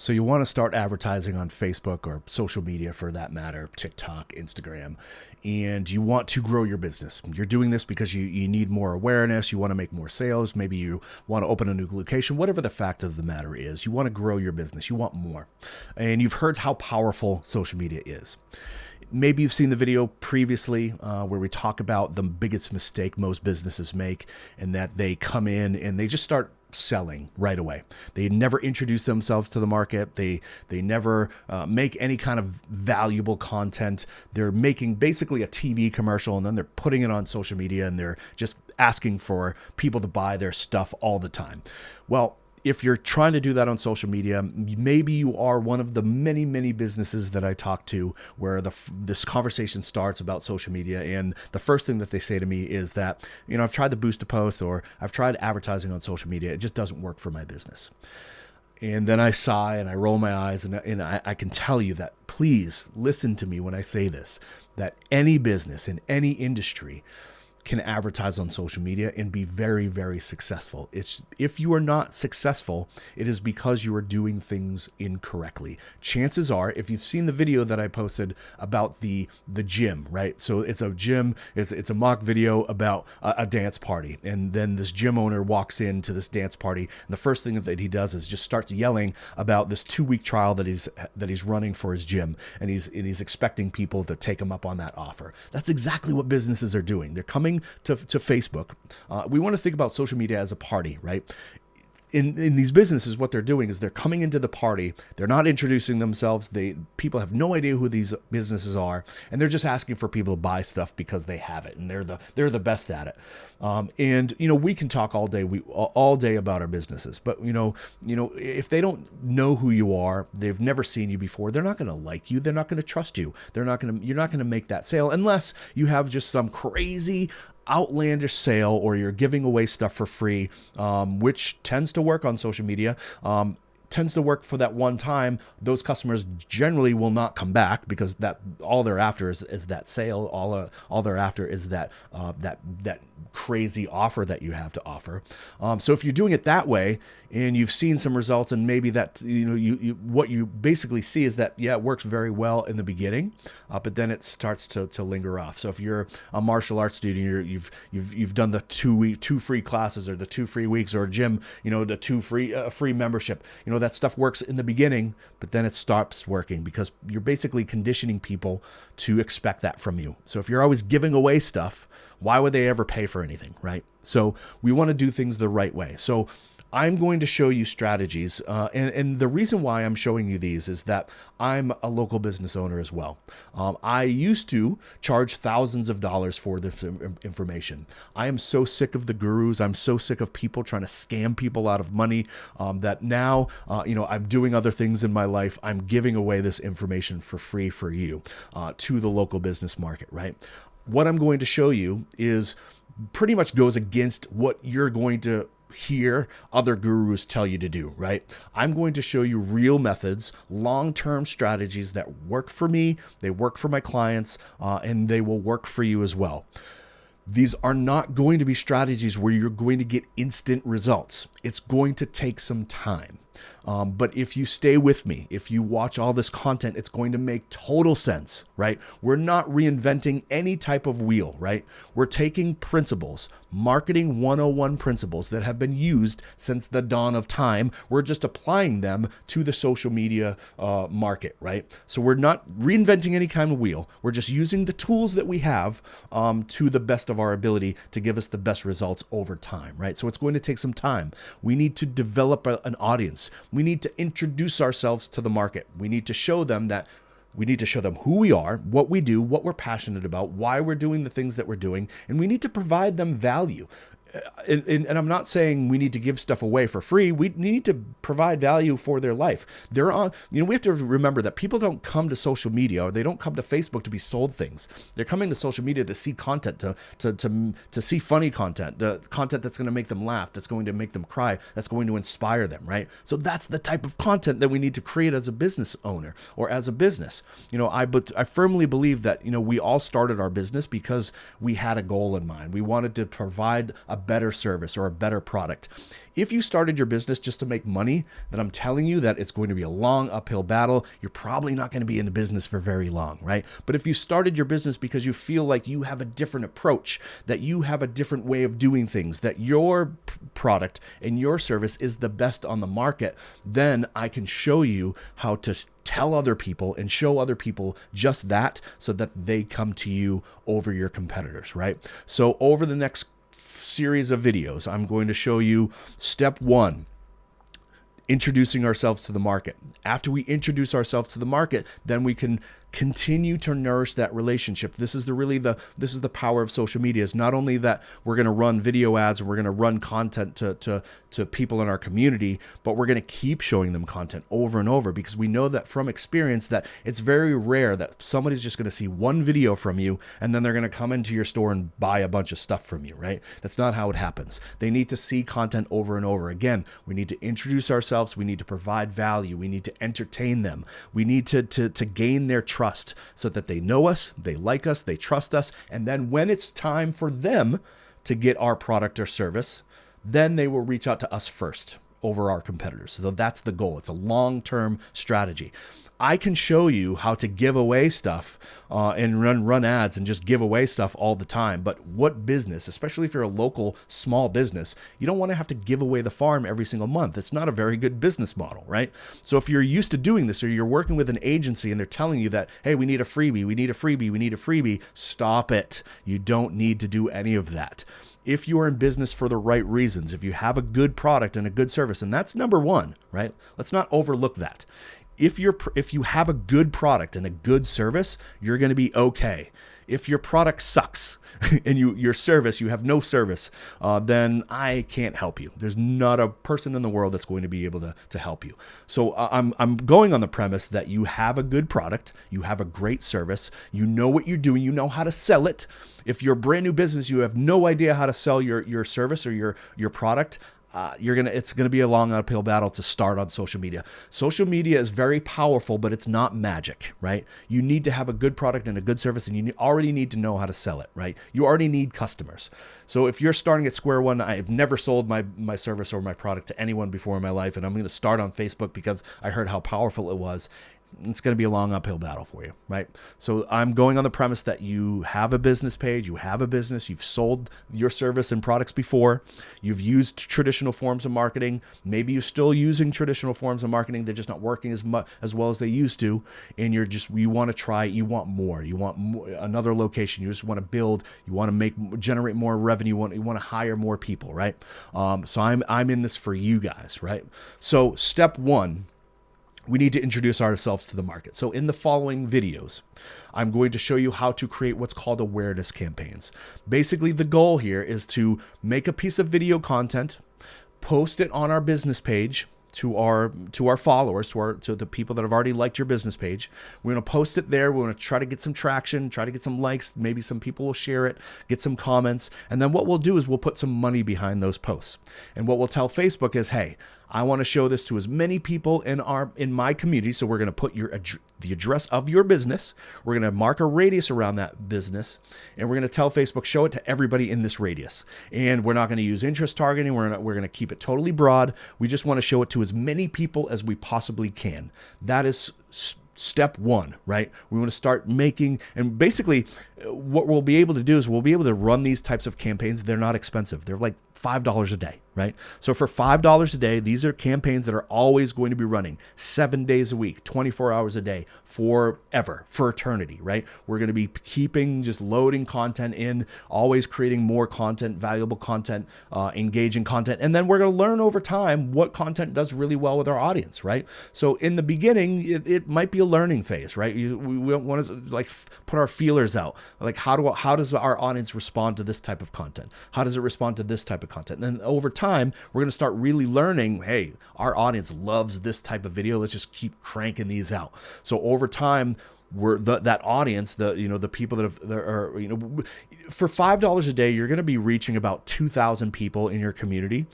So you want to start advertising on Facebook or social media for that matter, TikTok, Instagram, and you want to grow your business. You're doing this because you need more awareness, you want to make more sales, maybe you want to open a new location, whatever the fact of the matter is, you want to grow your business, you want more. And you've heard how powerful social media is. Maybe you've seen the video previously where we talk about the biggest mistake most businesses make, and that they come in and they just start selling right away. They never introduce themselves to the market. They never make any kind of valuable content. They're making basically a TV commercial, and then they're putting it on social media, and they're just asking for people to buy their stuff all the time. Well, if you're trying to do that on social media, maybe you are one of the many, many businesses that I talk to where this conversation starts about social media. And the first thing that they say to me is that, I've tried the boost a post, or I've tried advertising on social media. It just doesn't work for my business. And then I sigh and I roll my eyes, and I can tell you that, please listen to me when I say this, that any business in any industry can advertise on social media and be very, very successful. If you are not successful, it is because you are doing things incorrectly. Chances are, if you've seen the video that I posted about the gym, right? So it's a gym, it's a mock video about a dance party. And then this gym owner walks into this dance party, and the first thing that he does is just starts yelling about this 2-week trial that he's running for his gym, and he's expecting people to take him up on that offer. That's exactly what businesses are doing. They're coming to Facebook. We want to think about social media as a party, right? In these businesses, what they're doing is they're coming into the party. They're not introducing themselves. People have no idea who these businesses are, and they're just asking for people to buy stuff because they have it, and they're the best at it. And we can talk all day about our businesses, but if they don't know who you are, they've never seen you before, they're not going to like you. They're not going to trust you. You're not going to make that sale unless you have just some crazy outlandish sale, or you're giving away stuff for free, which tends to work on social media. Tends to work for that one time. Those customers generally will not come back, because that all they're after is that sale. All they're after is that crazy offer that you have to offer. So if you're doing it that way and you've seen some results, and maybe that what you basically see is that it works very well in the beginning, but then it starts to linger off. So if you're a martial arts student, you've done the two free classes, or the 2 free weeks, or a gym, the 2 free membership. That stuff works in the beginning, but then it stops working because you're basically conditioning people to expect that from you. So if you're always giving away stuff, why would they ever pay for anything, right? So we want to do things the right way. So I'm going to show you strategies, and the reason why I'm showing you these is that I'm a local business owner as well. I used to charge thousands of dollars for this information. I am so sick of the gurus. I'm so sick of people trying to scam people out of money, that now, I'm doing other things in my life. I'm giving away this information for free for you, to the local business market, right? What I'm going to show you is pretty much goes against what you're going to hear other gurus tell you to do, right? I'm going to show you real methods, long-term strategies that work for me, they work for my clients, and they will work for you as well. These are not going to be strategies where you're going to get instant results. It's going to take some time. But if you stay with me, if you watch all this content, it's going to make total sense, right? We're not reinventing any type of wheel, right? We're taking principles, marketing 101 principles that have been used since the dawn of time. We're just applying them to the social media market, right? So we're not reinventing any kind of wheel. We're just using the tools that we have to the best of our ability to give us the best results over time, right? So it's going to take some time. We need to develop an audience. We need to introduce ourselves to the market. We need to show them who we are, what we do, what we're passionate about, why we're doing the things that we're doing, and we need to provide them value. And I'm not saying we need to give stuff away for free. We need to provide value for their life. We have to remember that people don't come to social media, or they don't come to Facebook to be sold things. They're coming to social media to see content, to see funny content, the content that's going to make them laugh, that's going to make them cry, that's going to inspire them, right? So that's the type of content that we need to create as a business owner or as a business. I firmly believe that, we all started our business because we had a goal in mind. We wanted to provide a better service or a better product. If you started your business just to make money, then I'm telling you that it's going to be a long uphill battle. You're probably not going to be in the business for very long, right? But if you started your business because you feel like you have a different approach, that you have a different way of doing things, that your product and your service is the best on the market, then I can show you how to tell other people and show other people just that so that they come to you over your competitors, right? So over the next series of videos, I'm going to show you step 1, introducing ourselves to the market. After we introduce ourselves to the market, then we can continue to nourish that relationship. This is the power of social media. Is not only that we're going to run video ads and we're going to run content to people in our community, but we're going to keep showing them content over and over, because we know that from experience that it's very rare that somebody's just going to see one video from you and then they're going to come into your store and buy a bunch of stuff from you, right? That's not how it happens. They need to see content over and over. Again, we need to introduce ourselves. We need to provide value. We need to entertain them. We need to gain their trust so that they know us, they like us, they trust us. And then when it's time for them to get our product or service, then they will reach out to us first over our competitors. So that's the goal. It's a long-term strategy. I can show you how to give away stuff and run ads and just give away stuff all the time. But what business, especially if you're a local small business, you don't want to have to give away the farm every single month. It's not a very good business model, right? So if you're used to doing this, or you're working with an agency and they're telling you that, hey, we need a freebie, we need a freebie, we need a freebie, stop it. You don't need to do any of that. If you are in business for the right reasons, if you have a good product and a good service, and that's number one, right? Let's not overlook that. If you have a good product and a good service, you're going to be okay. If your product sucks and your service, you have no service, then I can't help you. There's not a person in the world that's going to be able to help you. So I'm going on the premise that you have a good product, you have a great service, you know what you're doing, you know how to sell it. If you're a brand new business, you have no idea how to sell your service or your product, it's gonna be a long uphill battle to start on social media. Social media is very powerful, but it's not magic, right? You need to have a good product and a good service, and you already need to know how to sell it, right? You already need customers. So if you're starting at square one, I've never sold my service or my product to anyone before in my life, and I'm going to start on Facebook because I heard how powerful it was. It's going to be a long uphill battle for you, right? So I'm going on the premise that you have a business page, you have a business, you've sold your service and products before, you've used traditional forms of marketing, maybe you're still using traditional forms of marketing, they're just not working as well as they used to, and you want to try, you want more, another location, you just want to build, you want to generate more revenue, you want to hire more people, right? So I'm in this for you guys, right? So step 1, we need to introduce ourselves to the market. So in the following videos, I'm going to show you how to create what's called awareness campaigns. Basically, the goal here is to make a piece of video content, post it on our business page to our followers, to the people that have already liked your business page. We're going to post it there. We're going to try to get some traction, try to get some likes. Maybe some people will share it, get some comments. And then what we'll do is we'll put some money behind those posts. And what we'll tell Facebook is, hey, I want to show this to as many people in my community. So we're going to put the address of your business. We're going to mark a radius around that business, and we're going to tell Facebook, show it to everybody in this radius. And we're not going to use interest targeting. We're going to keep it totally broad. We just want to show it to as many people as we possibly can. That is step 1, right? We want to start making, and basically what we'll be able to do is we'll be able to run these types of campaigns. They're not expensive. They're like $5 a day, right? So for $5 a day, these are campaigns that are always going to be running 7 days a week, 24 hours a day, forever, for eternity, right? We're going to be just loading content in, always creating more content, valuable content, engaging content. And then we're going to learn over time what content does really well with our audience, right? So in the beginning, it might be a learning phase, right? We want to put our feelers out. Like how does our audience respond to this type of content? How does it respond to this type of content? And then over time, we're going to start really learning, hey, our audience loves this type of video. Let's just keep cranking these out. So over time, that audience, the people that are, for $5 a day, you're going to be reaching about 2,000 people in your community.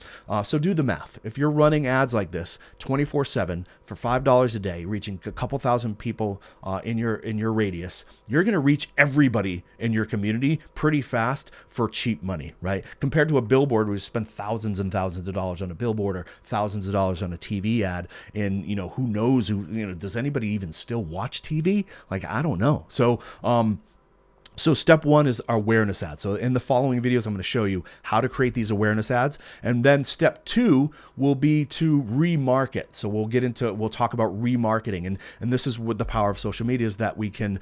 So do the math. If you're running ads like this 24/7 for $5 a day, reaching a couple thousand people in your radius, you're going to reach everybody in your community pretty fast for cheap money, right? Compared to a billboard, where you spend thousands and thousands of dollars on a billboard or thousands of dollars on a TV ad, and who knows does anybody even still watch TV? Like, I don't know. So step one is awareness ads. So in the following videos, I'm going to show you how to create these awareness ads. And then step two will be to remarket. So we'll talk about remarketing. And this is what the power of social media is, that we can,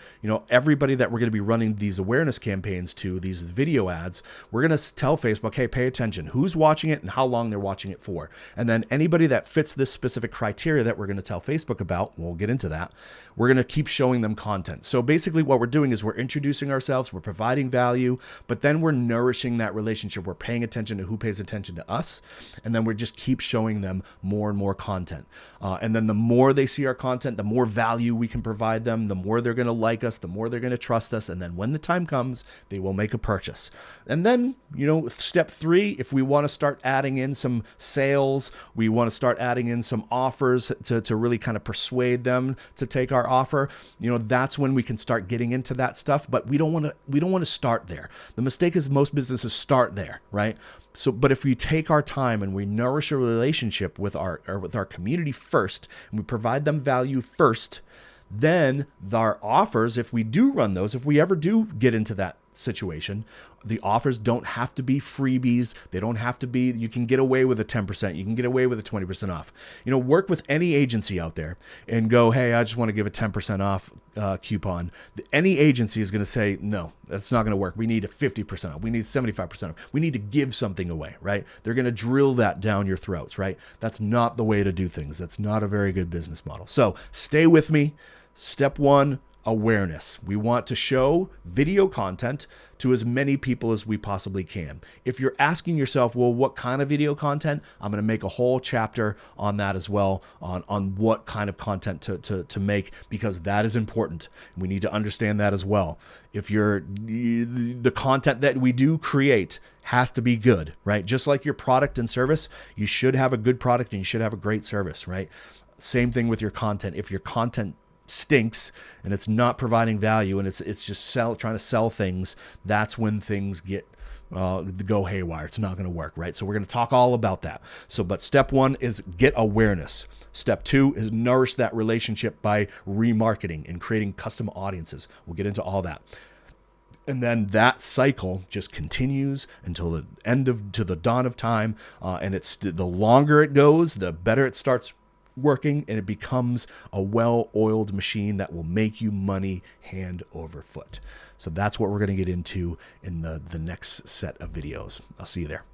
everybody that we're going to be running these awareness campaigns to, these video ads, we're going to tell Facebook, hey, pay attention, who's watching it and how long they're watching it for. And then anybody that fits this specific criteria that we're going to tell Facebook about, we'll get into that, we're going to keep showing them content. So basically what we're doing is we're introducing ourselves, we're providing value, but then we're nourishing that relationship. We're paying attention to who pays attention to us, and then we just keep showing them more and more content. And then the more they see our content, the more value we can provide them, the more they're going to like us, the more they're going to trust us, and then when the time comes, they will make a purchase. And then, step three, if we want to start adding in some sales, we want to start adding in some offers to really kind of persuade them to take our offer, that's when we can start getting into that stuff. But we don't want to start there. The mistake is most businesses start there, right? So, but if we take our time and we nourish a relationship with our community first, and we provide them value first, then our offers, if we do run those, if we ever do get into that situation, the offers don't have to be freebies. They don't have to be, you can get away with a 10%. You can get away with a 20% off. Work with any agency out there and go, hey, I just want to give a 10% off coupon. Any agency is going to say, no, that's not going to work. We need a 50% off. We need 75% off. We need to give something away, right? They're going to drill that down your throats, right? That's not the way to do things. That's not a very good business model. So stay with me. Step one, awareness. We want to show video content to as many people as we possibly can. If you're asking yourself, well, what kind of video content? I'm going to make a whole chapter on that as well, on what kind of content to make, because that is important. We need to understand that as well. If the content that we do create has to be good, right? Just like your product and service, you should have a good product and you should have a great service, right? Same thing with your content. If your content stinks and it's not providing value and it's just trying to sell things, that's when things go haywire. It's not going to work, right? So we're going to talk all about that. But step one is get awareness. Step two is nourish that relationship by remarketing and creating custom audiences. We'll get into all that. And then that cycle just continues until to the dawn of time. And the longer it goes, the better it starts working, and it becomes a well-oiled machine that will make you money hand over foot. So that's what we're going to get into in the next set of videos. I'll see you there.